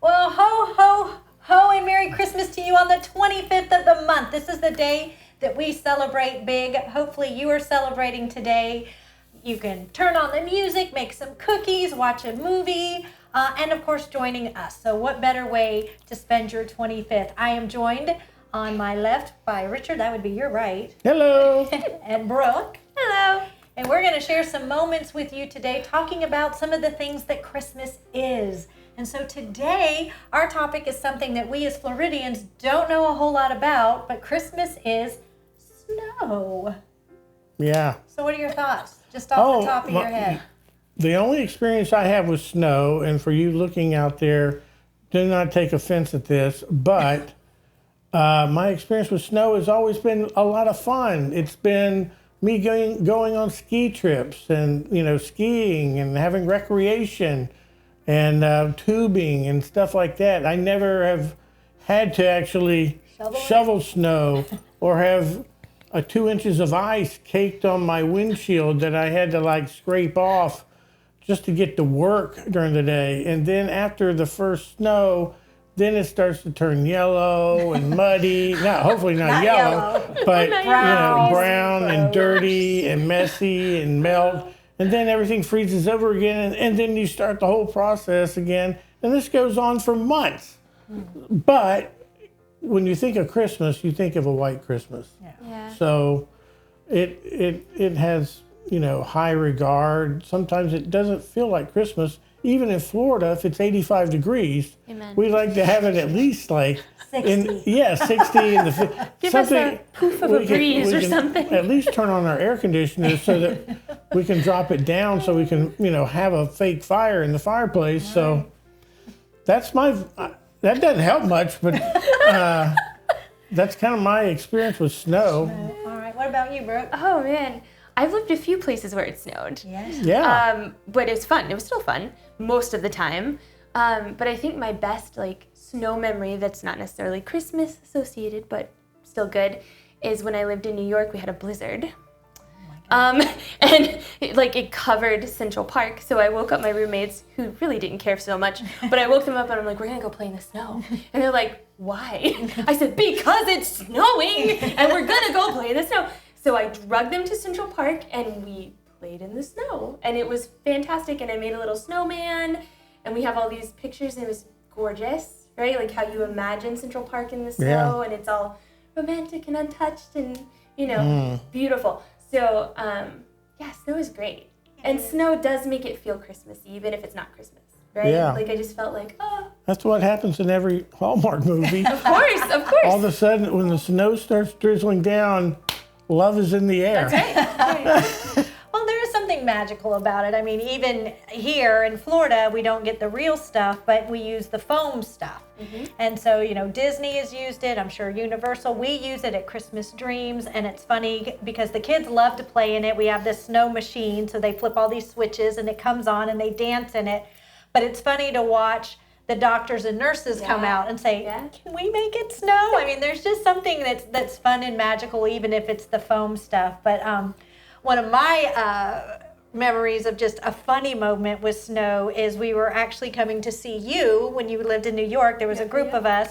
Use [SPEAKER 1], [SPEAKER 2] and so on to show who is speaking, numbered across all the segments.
[SPEAKER 1] Well, ho, ho, ho, and Merry Christmas to you on the 25th of the month. This is the day that we celebrate big. Hopefully you are celebrating today. You can turn on the music, make some cookies, watch a movie, and of course joining us. So what better way to spend your 25th? I am joined on my left by Richard, that would be your right.
[SPEAKER 2] Hello.
[SPEAKER 1] And Brooke. Hello. And we're going to share some moments with you today talking about some of the things that Christmas is. And so today, our topic is something that we as Floridians don't know a whole lot about, but Christmas is snow.
[SPEAKER 2] Yeah.
[SPEAKER 1] So what are your thoughts, just off the top of your head?
[SPEAKER 2] The only experience I have with snow, and for you looking out there, do not take offense at this, but my experience with snow has always been a lot of fun. It's been me going on ski trips and, skiing and having recreation and tubing and stuff like that. I never have had to actually shovel snow or have 2 inches of ice caked on my windshield that I had to scrape off just to get to work during the day. And then after the first snow, then it starts to turn yellow and muddy. Hopefully not yellow, but brown and dirty and messy and melt. And then everything freezes over again, and then you start the whole process again. And this goes on for months. But when you think of Christmas, you think of a white Christmas.
[SPEAKER 3] Yeah.
[SPEAKER 2] So it has, high regard. Sometimes it doesn't feel like Christmas. Even in Florida, if it's 85 degrees,
[SPEAKER 3] Amen.
[SPEAKER 2] we like to have it at least
[SPEAKER 1] 60.
[SPEAKER 2] 60 in the
[SPEAKER 3] Give us a poof of a breeze or something.
[SPEAKER 2] At least turn on our air conditioner so that we can drop it down so we can, have a fake fire in the fireplace. Right. So that's that doesn't help much, but that's kind of my experience with snow.
[SPEAKER 1] All right, what about you, Brooke?
[SPEAKER 3] Oh man, I've lived a few places where it snowed.
[SPEAKER 1] Yes.
[SPEAKER 2] Yeah.
[SPEAKER 3] But it was fun. It was still fun most of the time. But I think my best snow memory that's not necessarily Christmas associated, but still good, is when I lived in New York. We had a blizzard. And it covered Central Park. So I woke up my roommates, who really didn't care so much, but I woke them up and I'm like, we're gonna go play in the snow. And they're like, why? I said, because it's snowing and we're gonna go play in the snow. So I drugged them to Central Park and we played in the snow. And it was fantastic. And I made a little snowman and we have all these pictures and it was gorgeous, right? Like how you imagine Central Park in the snow and it's all romantic and untouched and, beautiful. So, snow is great. And snow does make it feel Christmassy, even if it's not Christmas, right?
[SPEAKER 2] Yeah.
[SPEAKER 3] I just felt like,
[SPEAKER 2] That's what happens in every Hallmark movie.
[SPEAKER 3] Of course.
[SPEAKER 2] All of a sudden, when the snow starts drizzling down, love is in the air.
[SPEAKER 3] That's right.
[SPEAKER 1] Well, there is something magical about it. I mean, even here in Florida, we don't get the real stuff, but we use the foam stuff. Mm-hmm. And so, Disney has used it. I'm sure Universal. We use it at Christmas Dreams. And it's funny because the kids love to play in it. We have this snow machine. So they flip all these switches and it comes on and they dance in it. But it's funny to watch the doctors and nurses come out and say, can we make it snow? I mean, there's just something that's fun and magical, even if it's the foam stuff. But one of my memories of just a funny moment with snow is we were actually coming to see you when you lived in New York. There was a group of us.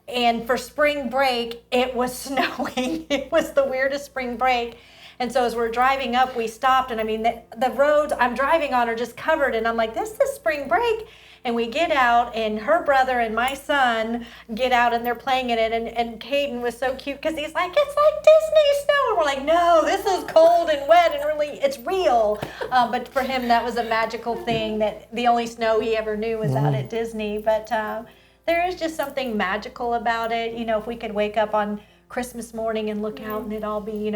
[SPEAKER 1] And for spring break, it was snowing. It was the weirdest spring break. And so as we're driving up, we stopped. And I mean, the roads I'm driving on are just covered. And I'm like, this is spring break. And we get out, and her brother and my son get out, and they're playing in it. And Caden was so cute because he's like, it's like Disney snow. And we're like, no, this is cold and wet, and really, it's real. But for him, that was a magical thing that the only snow he ever knew was out at Disney. But there is just something magical about it. If we could wake up on Christmas morning and look out and it all be,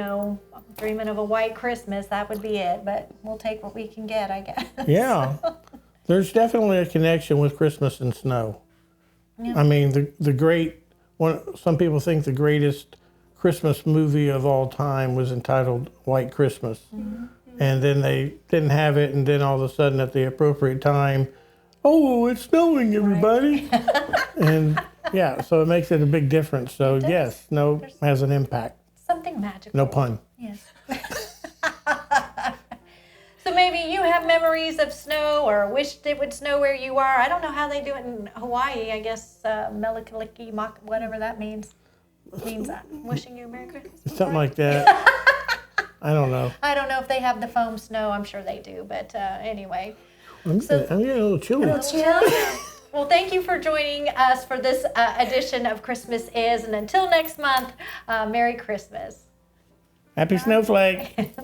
[SPEAKER 1] dreaming of a white Christmas, that would be it. But we'll take what we can get, I guess.
[SPEAKER 2] Yeah. There's definitely a connection with Christmas and snow. Yeah. I mean, some people think the greatest Christmas movie of all time was entitled White Christmas. Mm-hmm. And then they didn't have it, and then all of a sudden at the appropriate time, it's snowing, everybody. Right. And so it makes it a big difference. So yes, snow has an impact.
[SPEAKER 1] Something magical.
[SPEAKER 2] No pun.
[SPEAKER 1] Yes. So maybe you have memories of snow or wished it would snow where you are. I don't know how they do it in Hawaii. I guess Melikaliki, whatever that means. Means wishing you a Merry Christmas.
[SPEAKER 2] Something like that. I don't know.
[SPEAKER 1] I don't know if they have the foam snow. I'm sure they do. But anyway.
[SPEAKER 2] I'm getting a little chilly.
[SPEAKER 1] Well, thank you for joining us for this edition of Christmas Is. And until next month, Merry Christmas.
[SPEAKER 2] Happy Snowflake.